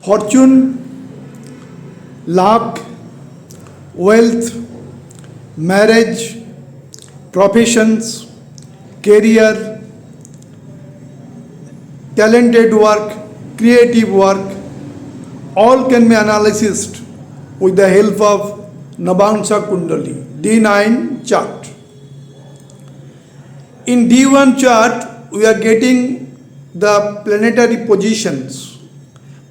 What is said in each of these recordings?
fortune, luck, wealth, marriage, professions, career, talented work, creative work, all can be analyzed with the help of Navansha Kundali, D9 chart. In D1 chart, we are getting the planetary positions.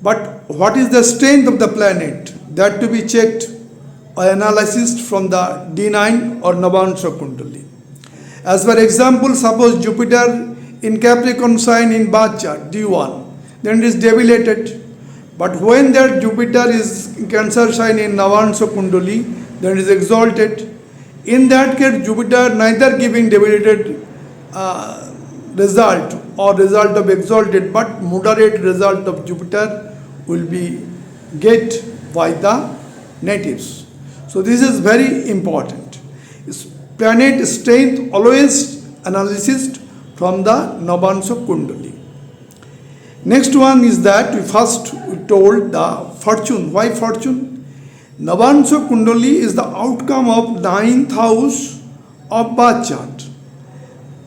But what is the strength of the planet? That to be checked or analyzed from the D9 or Navansha Kundali. As for example, suppose Jupiter in Capricorn sign in birth chart, D1, then it is debilitated. But when that Jupiter is in Cancer sign in Navansha Kundali, then it is exalted. In that case, Jupiter neither giving debilitated result or result of exalted, but moderate result of Jupiter will be get by the natives. So this is very important. Planet strength always analyzed from the Navansha Kundali. Next one is that we told the fortune. Why fortune? Navansha Kundali is the outcome of 9th house of birth chart.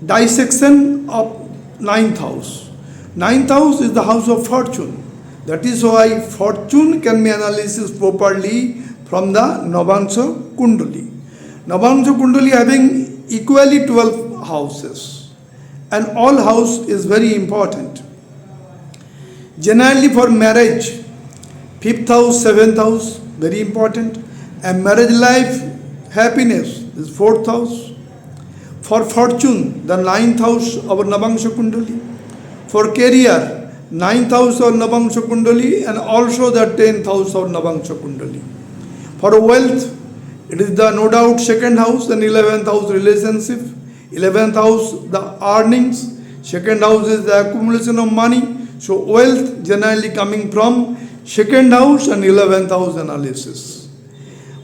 Dissection of 9th house. 9th house is the house of fortune. That is why fortune can be analyzed properly from the Navansha Kundali. Navansha Kundali having equally 12 houses, and all house is very important. Generally for marriage, 5th house, 7th house, very important, and marriage life, happiness is 4th house. For fortune, the 9th house of Navansha Kundali. For career, 9th house of Navansha Kundali and also the 10th house of Navansha Kundali. For wealth, it is the no doubt 2nd house and 11th house relationship. 11th house the earnings. 2nd house is the accumulation of money. So wealth generally coming from 2nd house and 11th house analysis.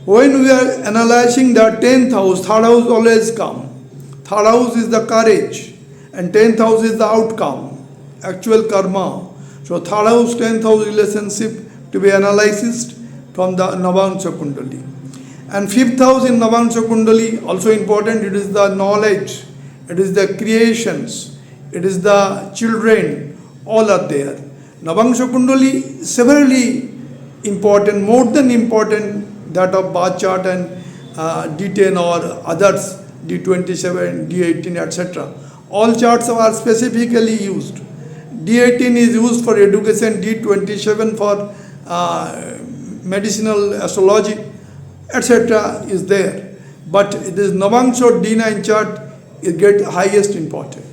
When we are analyzing the 10th house, 3rd house always come. 3rd house is the courage and 10th house is the outcome, actual karma. So 3rd house, 10th house relationship to be analyzed from the Navansha Kundali. And 5th house in Navansha Kundali also important. It is the knowledge, it is the creations, it is the children, all are there. Navansha Kundali severely important, more than important that of birth chart and D10 or others, D27, D18, etc. All charts are specifically used. D18 is used for education, D27 for medicinal astrology, etc. is there. But this Navansha D9 chart is get highest important.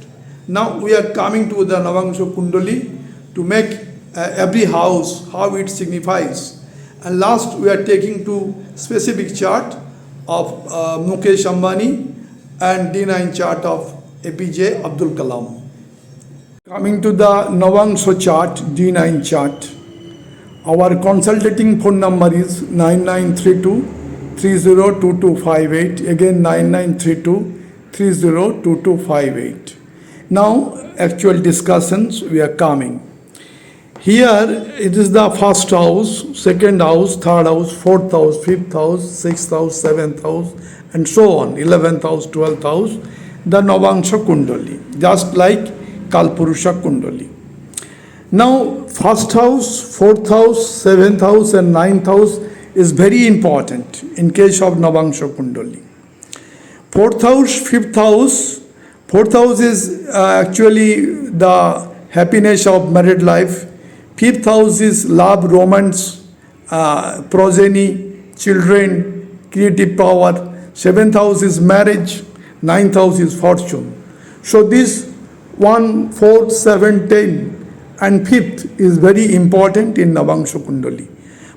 Now we are coming to the Navansha Kundali to make every house how it signifies. And last we are taking to specific chart of Mukesh Ambani and D9 chart of APJ Abdul Kalam. Coming to the Navansha chart, D9 chart, our consulting phone number is 9932 302258, again 9932 302258. Now actual discussions we are coming. Here it is the 1st house, 2nd house, 3rd house, 4th house, 5th house, 6th house, 7th house and so on, 11th house, 12th house, the Navansha Kundali, just like Kalpurusha Kundali. Now 1st house, 4th house, 7th house and 9th house is very important in case of Navansha Kundali. 4th house, 5th house, 4th house is actually the happiness of married life. 5th house is love, romance, progeny, children, creative power. 7th house is marriage. 9th house is fortune. So this 1, 4, 7, 10 and 5th is very important in Navansha Kundali.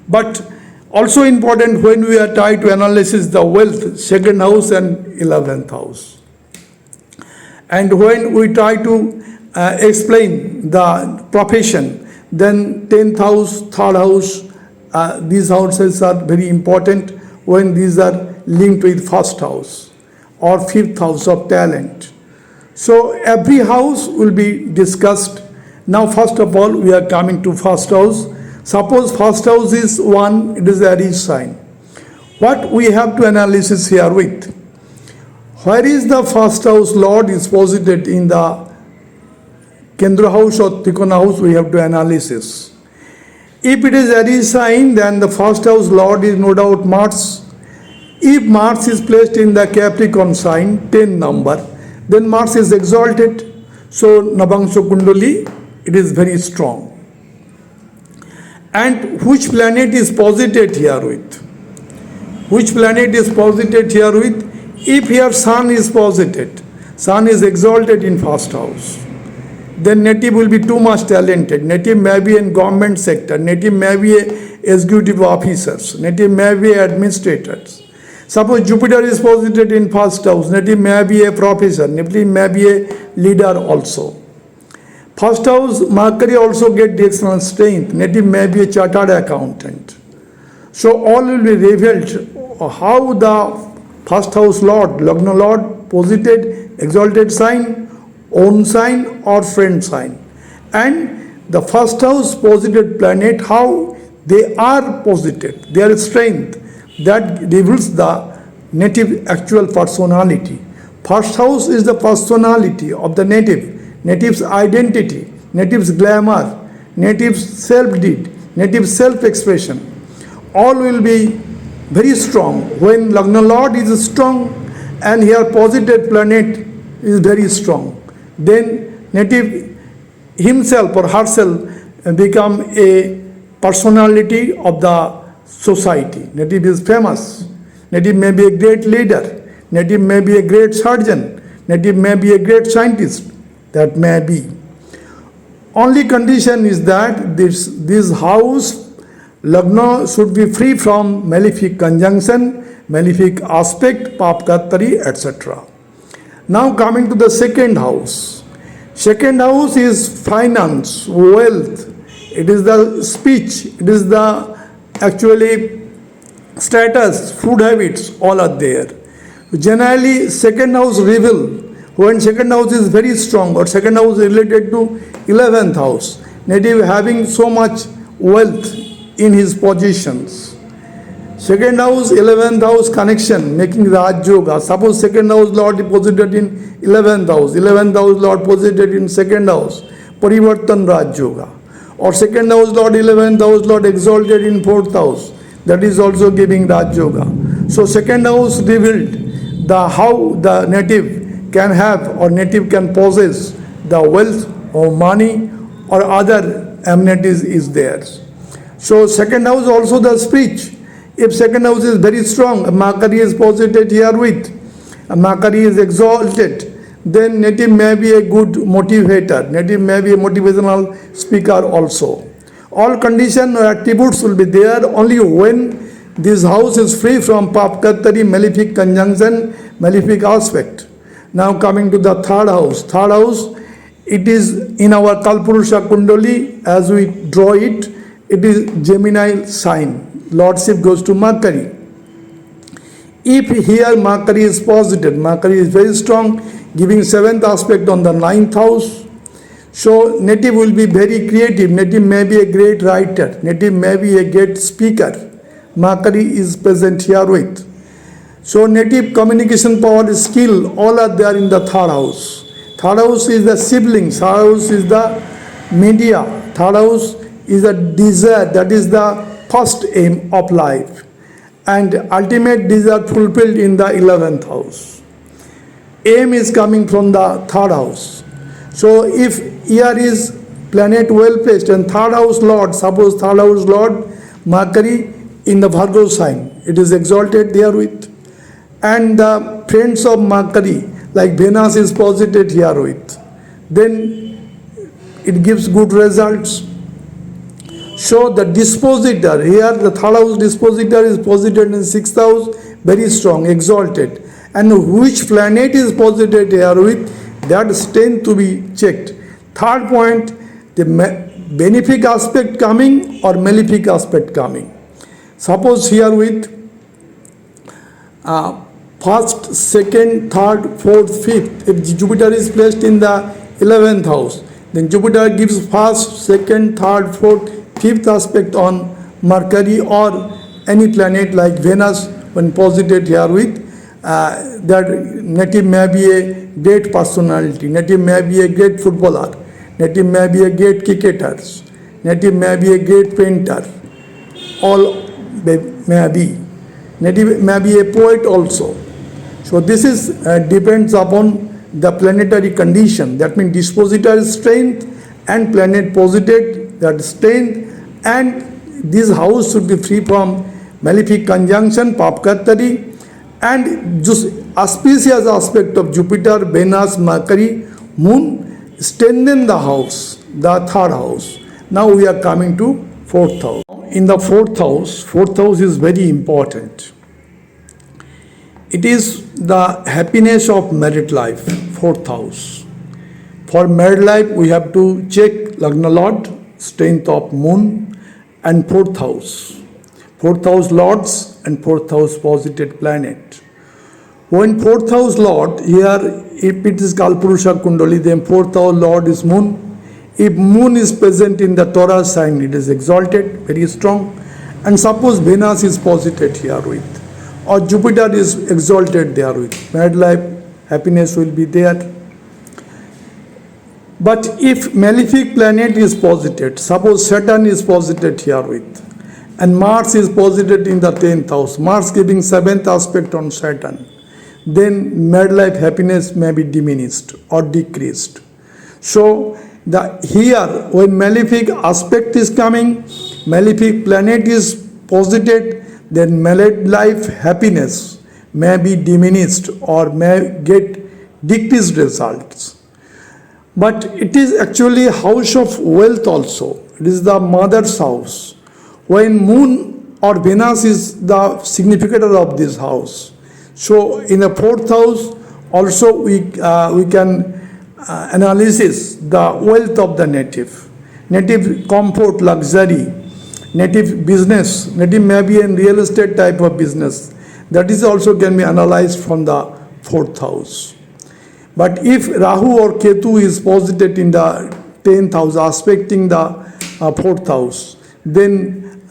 But also important when we are trying to analyze the wealth, 2nd house and 11th house. And when we try to explain the profession, then 10th house, 3rd house, these houses are very important when these are linked with 1st house or 5th house of talent. So every house will be discussed. Now first of all we are coming to 1st house. Suppose first house is 1, it is the Aries sign. What we have to analysis here with? Where is the first house Lord is posited in the Kendra house or Trikona house? We have to analysis. If it is Aries sign, then the first house Lord is no doubt Mars. If Mars is placed in the Capricorn sign, 10 number, then Mars is exalted. So Nabhangsha Kundali, it is very strong. And which planet is posited here with? Which planet is posited here with? If here Sun is posited, Sun is exalted in first house, then native will be too much talented. Native may be in government sector, native may be a executive officers, native may be administrators. Suppose Jupiter is posited in first house, native may be a professor, native may be a leader also. First house, Mercury also get directional strength, native may be a chartered accountant. So all will be revealed how the first house Lord, Lagna Lord, posited, exalted sign, own sign or friend sign. And the first house posited planet, how they are posited, their strength, that reveals the native actual personality. First house is the personality of the native, native's identity, native's glamour, native's self-deed, native's self-expression. All will be very strong. When Lagna Lord is strong and here posited planet is very strong, then native himself or herself become a personality of the society. Native is famous. Native may be a great leader. Native may be a great surgeon. Native may be a great scientist. That may be. Only condition is that this house Lagna should be free from malefic conjunction, malefic aspect, papkattari, etc. Now coming to the second house. Second house is finance, wealth. It is the speech. It is the actually status, food habits, all are there. Generally, second house reveal when second house is very strong or second house related to 11th house. Native having so much wealth in his positions. Second house, 11th house connection, making Raj Yoga. Suppose second house Lord posited in 11th house, 11th house Lord posited in second house, Parivartan Raj Yoga. Or second house Lord, 11th house Lord exalted in fourth house, that is also giving Raj Yoga. So second house revealed the how the native can have or native can possess the wealth or money or other amenities is there. So second house also the speech. If second house is very strong, Mercury is posited here with, Mercury is exalted, then native may be a good motivator, native may be a motivational speaker also. All condition or attributes will be there only when this house is free from papkattari, malefic conjunction, malefic aspect. Now coming to the third house. Third house, it is in our Kalpurusha Kundali, as we draw it, it is Gemini sign. Lordship goes to Mercury. If here Mercury is posited, Mercury is very strong, giving 7th aspect on the 9th house. So native will be very creative, native may be a great writer, native may be a great speaker. Mercury is present here with. So native communication power, skill, all are there in the third house. Third house is the siblings, third house is the media, third house is a desire, that is the first aim of life, and ultimate desire fulfilled in the 11th house. Aim is coming from the third house. So if here is planet well placed and third house Lord, suppose third house Lord Mercury in the Virgo sign, it is exalted therewith, and the friends of Mercury like Venus is posited herewith, then it gives good results. So the dispositor, here the third house dispositor is posited in 6th house, very strong, exalted. And which planet is posited here with, that strength to be checked. Third point, the benefic aspect coming or malefic aspect coming. Suppose here with first, second, third, fourth, fifth, if Jupiter is placed in the 11th house, then Jupiter gives first, second, third, fourth, fifth aspect on Mercury or any planet like Venus when posited here with that native may be a great personality, native may be a great footballer, native may be a great cricketer, native may be a great painter, all may be. Native may be a poet also. So this is depends upon the planetary condition. That means dispositor strength and planet posited that strength, and this house should be free from malefic conjunction, papkattari, and just auspicious aspect of Jupiter, Venus, Mercury, Moon strengthen the house, the third house. Now we are coming to fourth house. In the fourth house is very important. It is the happiness of married life, fourth house. For married life, we have to check Lagna Lord, strength of moon, and fourth house. Fourth house lords and fourth house posited planet. When fourth house lord, here if it is Kalpurusha Kundali, then fourth house lord is moon. If moon is present in the Torah sign, it is exalted, very strong. And suppose Venus is posited here with, or Jupiter is exalted there with, married life, happiness will be there. But if malefic planet is posited, suppose Saturn is posited here with, and Mars is posited in the 10th house, Mars giving 7th aspect on Saturn, then married life happiness may be diminished or decreased. So here when malefic aspect is coming, malefic planet is posited, then married life happiness may be diminished or may get decreased results. But it is actually house of wealth also. It is the mother's house. When moon or Venus is the significator of this house. So in the fourth house also we can analysis the wealth of the native. Native comfort, luxury, native business, native may be in real estate type of business. That is also can be analyzed from the fourth house. But if Rahu or Ketu is posited in the 10th house, aspecting the fourth house, then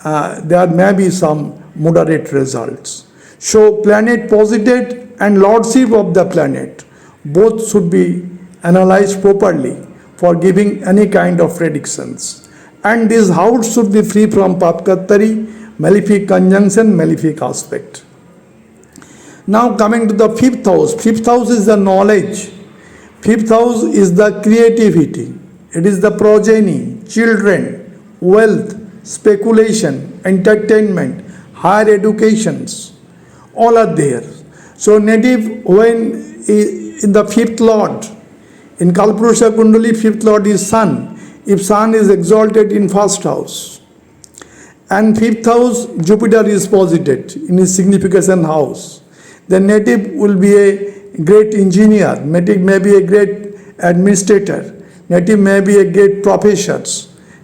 there may be some moderate results. So planet posited and lordship of the planet, both should be analyzed properly for giving any kind of predictions. And this house should be free from papkattari, malefic conjunction, malefic aspect. Now coming to the fifth house. Fifth house is the knowledge. Fifth house is the creativity. It is the progeny, children, wealth, speculation, entertainment, higher educations. All are there. So native when in the fifth lord, in Kalpurusha Kundali, fifth lord is sun. If sun is exalted in first house, and fifth house Jupiter is posited in his signification house, the native will be a great engineer, native may be a great administrator, native may be a great professor,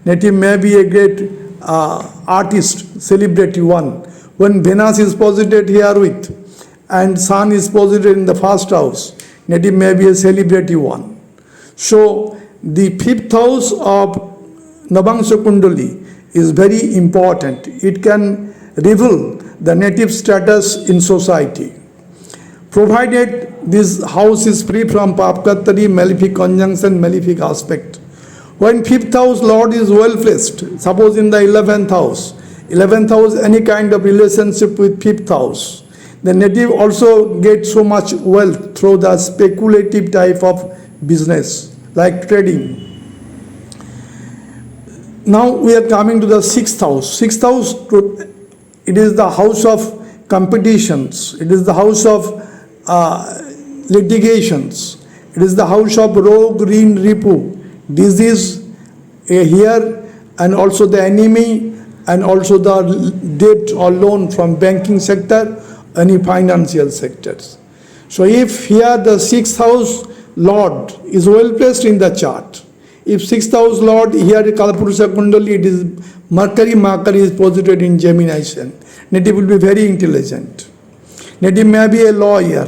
native may be a great artist, celebrity one. When Venus is posited here with, and sun is posited in the first house, native may be a celebrity one. So the fifth house of Navangsha Kundali is very important. It can reveal the native status in society. Provided this house is free from papkattari, malefic conjunction, malefic aspect. When fifth house lord is well placed, suppose in the 11th house, any kind of relationship with fifth house, the native also gets so much wealth through the speculative type of business like trading. Now we are coming to the sixth house. Sixth house, it is the house of competitions. It is the house of litigations. It is the house of rogue, rin, ripu, disease here, and also the enemy, and also the debt or loan from banking sector, any financial sectors. So if here the sixth house lord is well placed in the chart, if sixth house lord here Kalpurusha Kundali, it is Mercury is posited in Gemini sign, native will be very intelligent. Native may be a lawyer,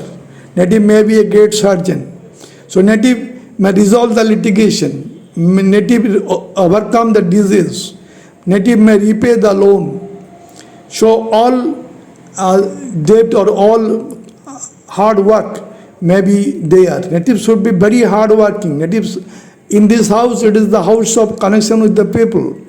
native may be a great surgeon. So native may resolve the litigation, native overcome the disease, native may repay the loan. So all debt or all hard work may be there. Natives should be very hard working. Natives in this house, it is the house of connection with the people.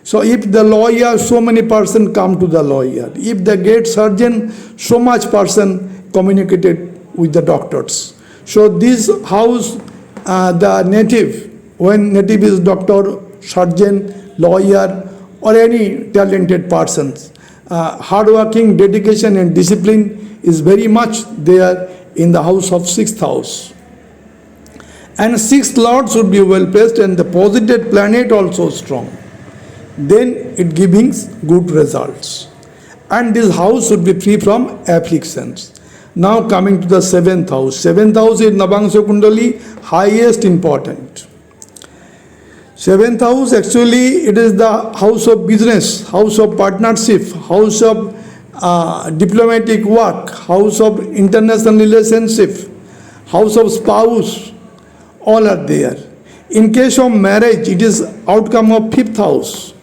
So if the lawyer, so many person come to the lawyer. If the great surgeon, so much person communicated with the doctors. So this house, the native, when native is doctor, surgeon, lawyer, or any talented persons, hardworking, dedication and discipline is very much there in the house of sixth house. And sixth lord should be well placed and the positive planet also strong. Then it gives good results. And this house should be free from afflictions. Now coming to the seventh house. Seventh house is Navangsha Kundali, highest important. Seventh house, actually it is the house of business, house of partnership, house of diplomatic work, house of international relationship, house of spouse, all are there. In case of marriage, it is outcome of fifth house.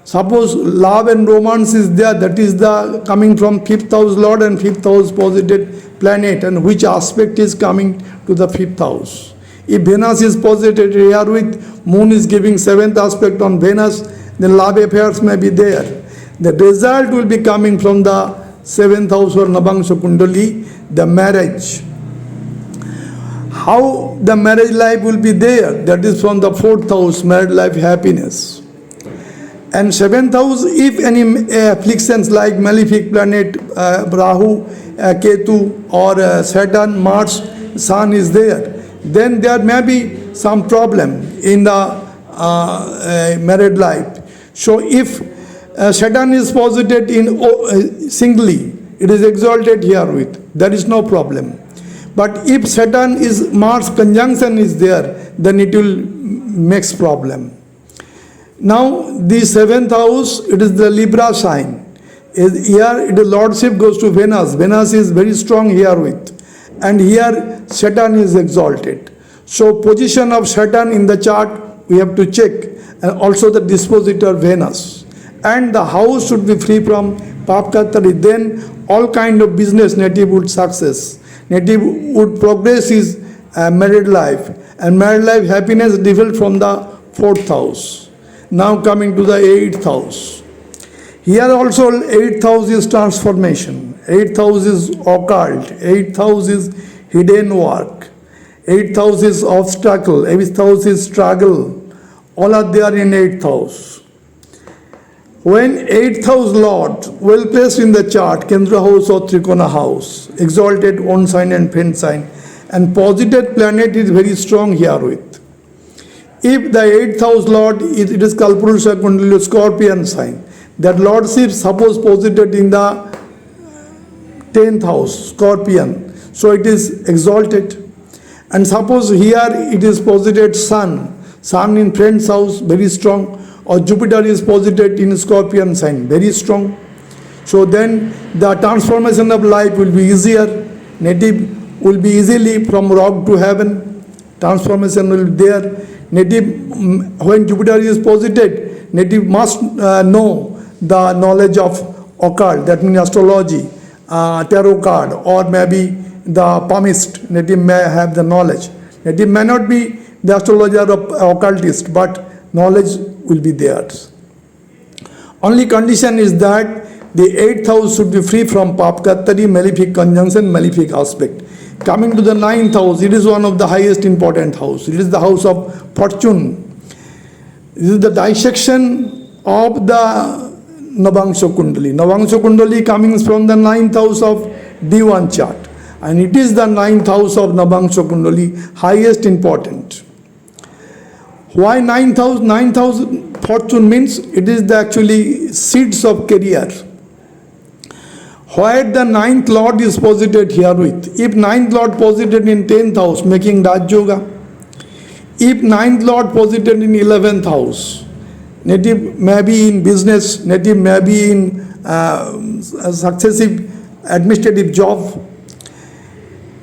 Suppose love and romance is there, that is the coming from fifth house lord and fifth house posited planet, and which aspect is coming to the fifth house. If Venus is posited here with moon is giving seventh aspect on Venus, then love affairs may be there. The result will be coming from the seventh house or Navangsha Kundali, the marriage. How the marriage life will be there, that is from the fourth house, married life happiness. And seventh house, if any afflictions like malefic planet, Rahu, Ketu or Saturn, Mars, Sun is there, then there may be some problem in the married life. So if Saturn is posited in singly, it is exalted herewith, there is no problem. But if Saturn is Mars conjunction is there, then it will makes problem. Now the seventh house, it is the Libra sign. Here the lordship goes to Venus. Venus is very strong herewith. And here Saturn is exalted. So position of Saturn in the chart we have to check, and also the dispositor Venus. And the house should be free from Papkatari. Then all kind of business native would success. Native would progress his married life. And married life happiness developed from the fourth house. Now coming to the eighth house. Here also eighth house is transformation. Eighth house is occult. Eighth house is hidden work. Eighth house is obstacle. Eighth house is struggle. All are there in eighth house. When eighth house lord, well placed in the chart, Kendra house or Trikona house, exalted own sign and friend sign, and positive planet is very strong herewith. If the eighth house lord, it is Kalpurusha Kundali, Scorpion sign, that lordship suppose posited in the 10th house, Scorpion, so it is exalted. And suppose here it is posited Sun, Sun in friend's house, very strong, or Jupiter is posited in Scorpion sign, very strong. So then the transformation of life will be easier. Native will be easily from rock to heaven. Transformation will be there. Native, when Jupiter is posited, native must know the knowledge of occult, that means astrology, tarot card, or maybe the palmist. Native may have the knowledge. Native may not be the astrologer or occultist, but knowledge will be there. Only condition is that the eighth house should be free from Papkatari, malefic conjunction, malefic aspect. Coming to the ninth house, it is one of the highest important house. It is the house of fortune. This is the dissection of the Navangsha Kundali. Navangsha Kundali coming from the ninth house of D1 chart. And it is the ninth house of Navangsha Kundali, highest important. Why ninth house? Ninth house fortune means it is the actually seeds of career. Where the ninth lord is posited herewith. If ninth lord posited in 10th house, making Raj Yoga. If ninth lord posited in 11th house, native may be in business, native may be in successive administrative job.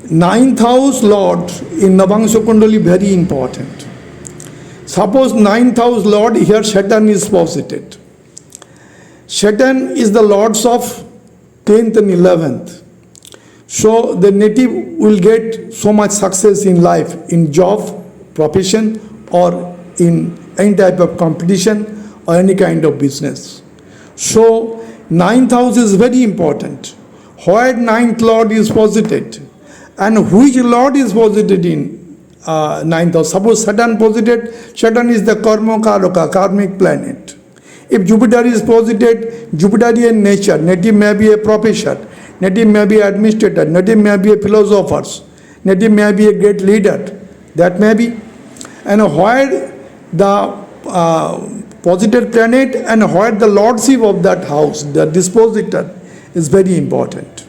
Ninth house lord in Navangsha Kundali very important. Suppose ninth house lord here Saturn is posited. Saturn is the lords of 10th and 11th. So the native will get so much success in life, in job, profession, or in any type of competition or any kind of business. So ninth house is very important. Where ninth lord is posited and which lord is posited in ninth house. Suppose Saturn posited, Saturn is the karma karaka, karmic planet. If Jupiter is posited, Jupiterian nature, native may be a professor, native may be administrator, native may be a philosopher, native may be a great leader, that may be. And where the positive planet and where the lordship of that house, the dispositor, is very important.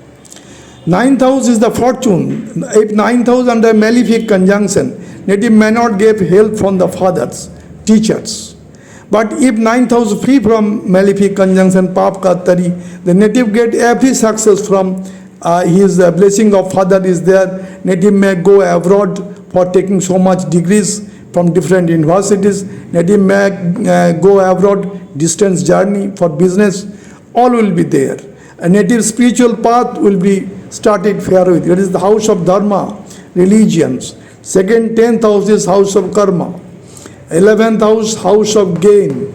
Ninth house is the fortune. If ninth house under malefic conjunction, native may not get help from the fathers, teachers. But if ninth house free from malefic conjunction, Pap Katari, the native get every success from his blessing of father is there. Native may go abroad for taking so much degrees from different universities. Native may go abroad, distance journey for business. All will be there. A native spiritual path will be started fair with. It is the house of dharma, religions. Second, 10th house is house of karma. 11th house, house of gain,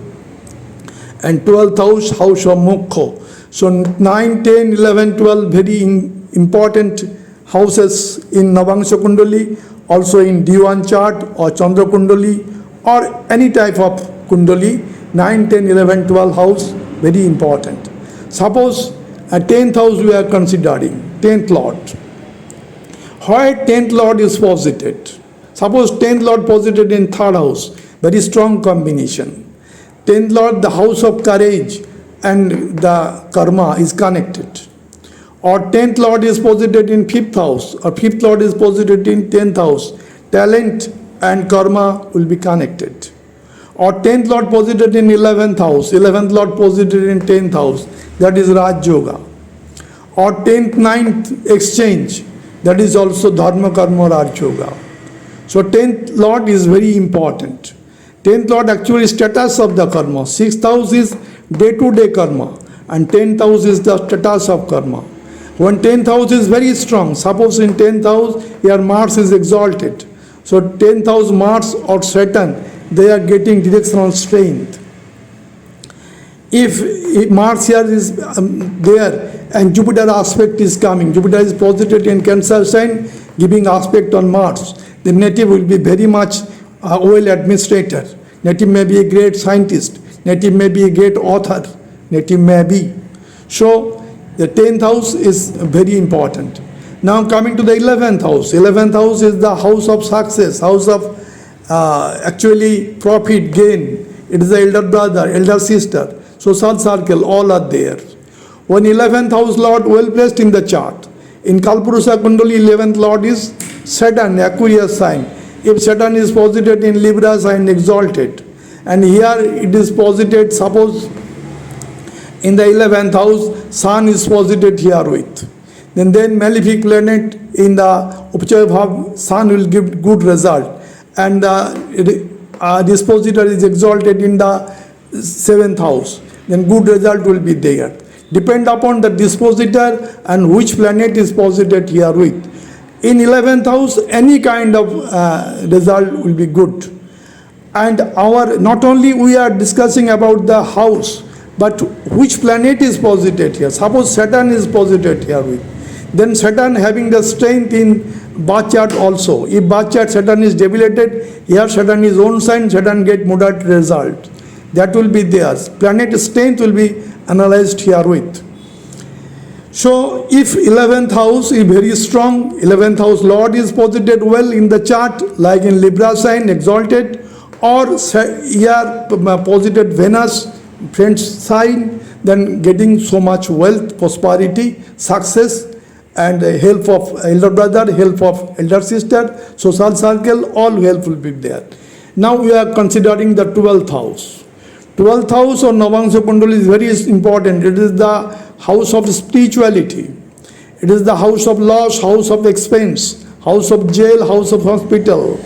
and 12th house, house of moksha. So 9, 10, 11, 12, very important houses in Navangsha Kundali, also in Diwan chart or Chandra Kundali or any type of Kundali. 9, 10, 11, 12 house, very important. Suppose a 10th house we are considering, 10th lord. Where 10th lord is posited? Suppose 10th lord posited in 3rd house, very strong combination. 10th lord, the house of courage and the karma is connected. Or 10th lord is posited in 5th house, or 5th lord is posited in 10th house. Talent and karma will be connected. Or 10th lord posited in 11th house, 11th lord posited in 10th house, that is Raj Yoga. Or 10th, 9th exchange, that is also Dharma Karma Raj Yoga. So 10th lord is very important. 10th lord actually status of the karma. 6th house is day-to-day karma and 10th house is the status of karma. When 10th house is very strong, suppose in 10th house your Mars is exalted. So 10th house Mars or Saturn, they are getting directional strength. If Mars here is there and Jupiter aspect is coming, Jupiter is posited in Cancer sign, giving aspect on Mars, the native will be very much well administrator. Native may be a great scientist. Native may be a great author. Native may be. So the 10th house is very important. Now coming to the 11th house. 11th house is the house of success, house of actually profit, gain. It is the elder brother, elder sister, social circle, all are there. When 11th house lord well placed in the chart, in Kalpurusha Kundali 11th lord is Saturn, Aquarius sign. If Saturn is posited in Libra sign, exalted, and here it is posited, suppose in the 11th house, Sun is posited here with. Then malefic planet in the Upachaya Bhav, Sun will give good result. And dispositor is exalted in the 7th house. Then good result will be there. Depend upon the dispositor and which planet is posited here with. In 11th house, any kind of result will be good. And not only we are discussing about the house, but which planet is posited here. Suppose Saturn is posited here with. Then Saturn having the strength in birth chart also. If birth chart Saturn is debilitated, here Saturn is own sign, Saturn get moderate result. That will be theirs. Planet strength will be analyzed here with. So if 11th house is very strong, 11th house lord is posited well in the chart, like in Libra sign, exalted, or here posited Venus, friend sign, then getting so much wealth, prosperity, success, and help of elder brother, help of elder sister, social circle, all help will be there. Now we are considering the 12th house. 12th house or Navangsha Kundali is very important. It is the house of spirituality. It is the house of loss, house of expense, house of jail, house of hospital.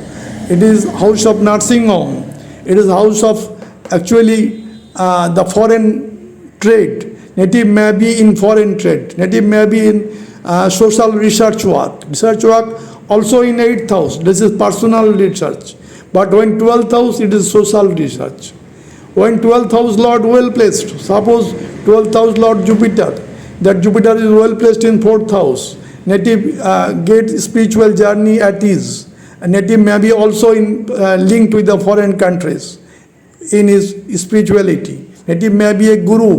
It is house of nursing home. It is house of actually the foreign trade, native may be in foreign trade, native may be in social research work. Research work also in 8th house, this is personal research. But when 12th house, it is social research. When 12th house Lord well placed, suppose 12th house Lord Jupiter, that Jupiter is well placed in 4th house, native get spiritual journey at ease. A native may be also in linked with the foreign countries in his spirituality. Native may be a guru,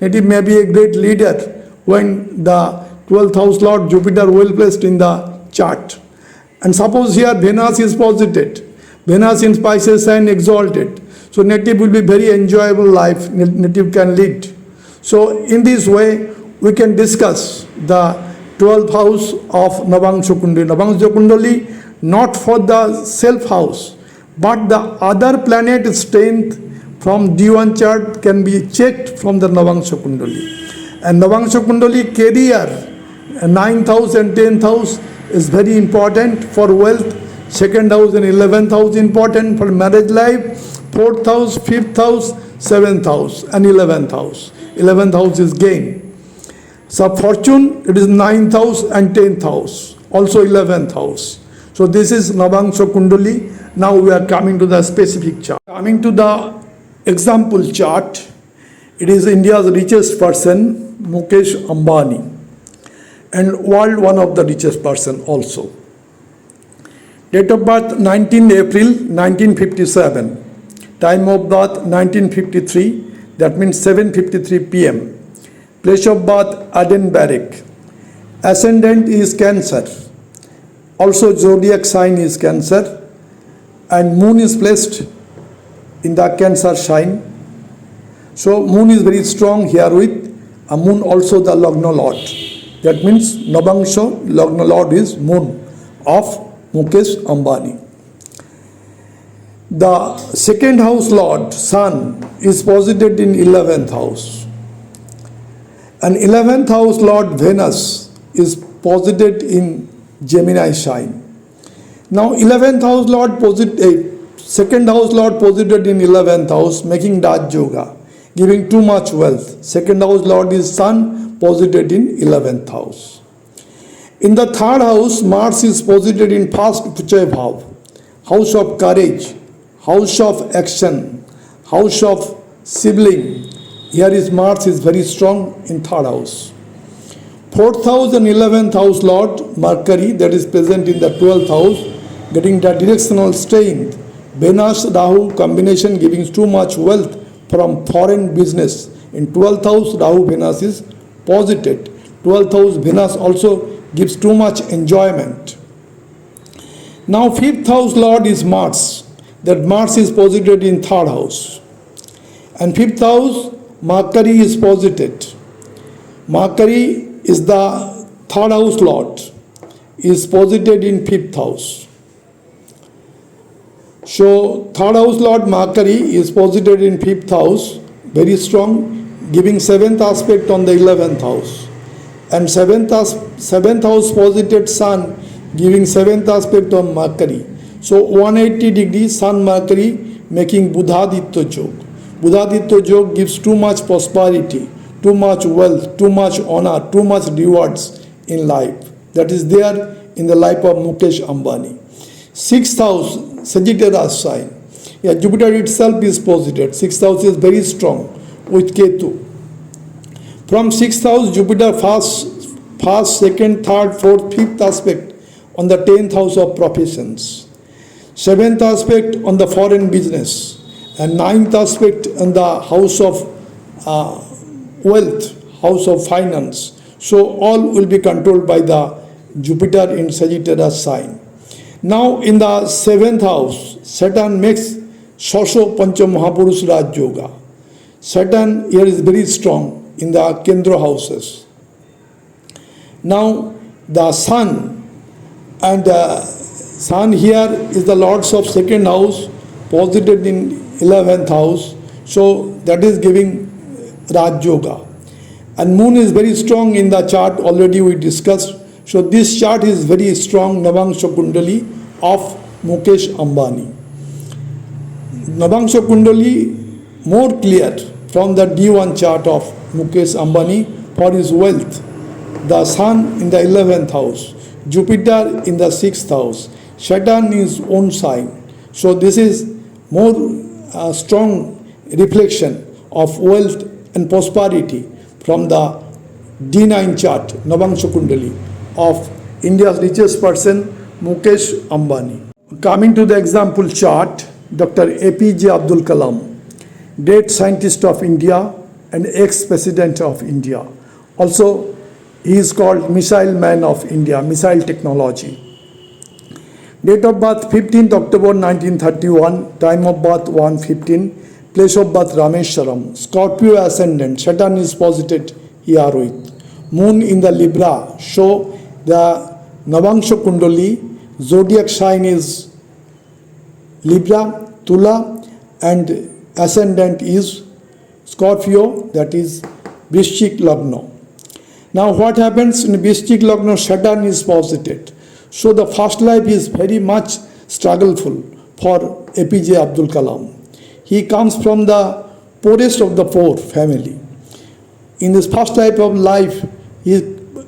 native may be a great leader when the 12th house Lord Jupiter well placed in the chart. And suppose here Venus is posited, Venus in Pisces sign exalted. So native will be very enjoyable life native can lead. So in this way we can discuss the 12th house of Navangsha Kundali. Navangsha Kundali not for the self house, but the other planet strength from D1 chart can be checked from the Navangsha Kundali. And Navangsha Kundali career, 9th house and 10th house is very important for wealth. 2nd house and 11th house important for marriage life. 4th house, 5th house, 7th house and 11th house. 11th house is gain. So fortune, it is 9th house and 10th house, also 11th house. So this is Navangsha Kundali. Now we are coming to the specific chart. Coming to the example chart, it is India's richest person, Mukesh Ambani, and world one of the richest person also. Date of birth 19 April 1957. Time of birth 1953, that means 7:53 p.m. Place of birth Edinburgh. Ascendant is Cancer. Also zodiac sign is Cancer. And moon is placed in the Cancer sign. So moon is very strong here with a moon also the Lagna Lord. That means Navangsha Lagna Lord is moon of Mukesh Ambani. The second house Lord, Sun, is posited in 11th house. And 11th house Lord, Venus, is posited in Gemini sign. Now 11th house Lord, second house Lord posited in 11th house, making Raj Yoga, giving too much wealth. Second house Lord is Sun, posited in 11th house. In the third house, Mars is posited in first Puchaya Bhav, house of courage, house of action, house of sibling. Here is Mars is very strong in third house. 4th house and 11th house Lord Mercury, that is present in the 12th house, getting the directional strength. Venus Rahu combination giving too much wealth from foreign business. In 12th house Rahu Venus is posited. 12th house Venus also gives too much enjoyment. Now 5th house Lord is Mars. That Mars is posited in third house. And 5th house, Mercury is posited. Mercury is the third house Lord, is posited in 5th house. So third house Lord Mercury is posited in 5th house, very strong, giving 7th aspect on the 11th house. And 7th house posited Sun, giving 7th aspect on Mercury. So 180 degrees Sun Mercury making Buddhaditya Yoga. Buddhaditya Yoga gives too much prosperity, too much wealth, too much honor, too much rewards in life. That is there in the life of Mukesh Ambani. 6th house, Sagittarius sign. Yeah, Jupiter itself is posited. 6th house is very strong with Ketu. From 6th house, Jupiter first, second, third, fourth, fifth aspect on the 10th house of professions. 7th aspect on the foreign business, and 9th aspect on the house of wealth, house of finance. So all will be controlled by the Jupiter in Sagittarius sign. Now in the 7th house, Saturn makes Shosho Pancha Mahapurush Raj Yoga. Saturn here is very strong in the Kendra houses. Now the Sun and Sun here is the Lords of second house, posited in 11th house. So that is giving Raj Yoga. And Moon is very strong in the chart, already we discussed. So this chart is very strong, Navangsha Kundali of Mukesh Ambani. Navangsha Kundali more clear from the D1 chart of Mukesh Ambani for his wealth. The Sun in the 11th house, Jupiter in the 6th house, Saturn in his own sign. So this is more strong reflection of wealth and prosperity from the D9 chart, Navangsha Kundali, of India's richest person, Mukesh Ambani. Coming to the example chart, Dr. APJ Abdul Kalam, great scientist of India and ex-president of India. Also, he is called Missile Man of India, missile technology. Date of birth 15th October 1931, time of birth 1:15, place of birth Rameshwaram, Scorpio ascendant, Saturn is posited here with. Moon in the Libra, show the Navangsha Kundali, zodiac sign is Libra, Tula, and ascendant is Scorpio, that is Vrishchik Lagna. Now what happens in Vrishchik Lagna? Saturn is posited. So the first life is very much struggleful for APJ Abdul Kalam. He comes from the poorest of the poor family. In this first type of life, he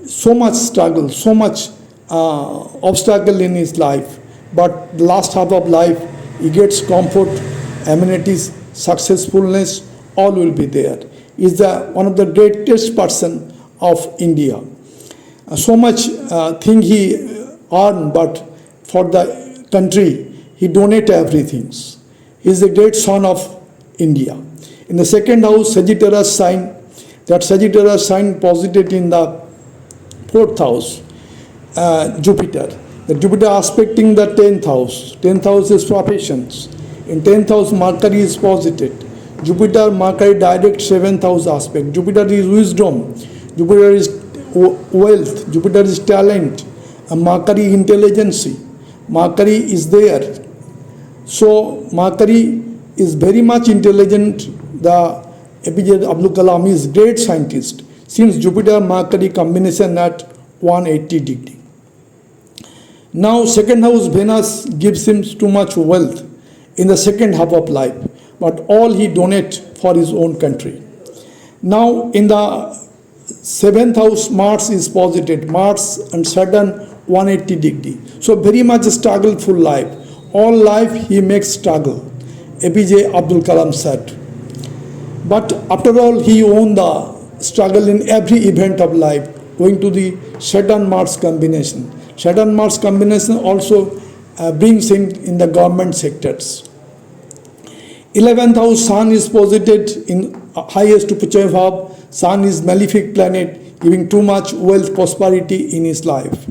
so much struggle, so much obstacle in his life. But the last half of life, he gets comfort, amenities, successfulness, all will be there. He is one of the greatest person of India. So much thing he earned, but for the country, he donate everything. He is the great son of India. In the second house, Sagittarius sign, that Sagittarius sign posited in the 4th house, Jupiter. The Jupiter aspecting the 10th house. 10th house is professions. In 10th house, Mercury is posited. Jupiter, Mercury direct 7th house aspect. Jupiter is wisdom. Jupiter is wealth. Jupiter is talent. And Mercury intelligence. Mercury is there. So Mercury is very much intelligent. The APJ Abdul Kalam is great scientist. Since Jupiter Mercury combination at 180 degree. Now second house Venus gives him too much wealth in the second half of life, but all he donate for his own country. Now in the 7th house Mars is posited. Mars and Saturn 180 degree. So very much struggleful life. All life he makes struggle. APJ Abdul Kalam said. But after all, he won the struggle in every event of life, going to the Saturn-Mars combination. Saturn-Mars combination also brings him in the government sectors. 11th house, Sun is posited in highest Upachaya Bhav. Sun is malefic planet, giving too much wealth, prosperity in his life.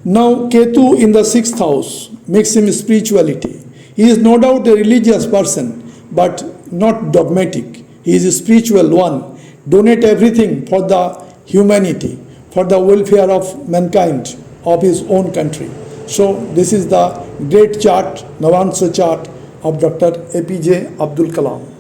Now Ketu in the 6th house makes him spirituality. He is no doubt a religious person, but not dogmatic. He is a spiritual one. Donate everything for the humanity, for the welfare of mankind, of his own country. So this is the great chart, Navangsha chart of Dr. APJ Abdul Kalam.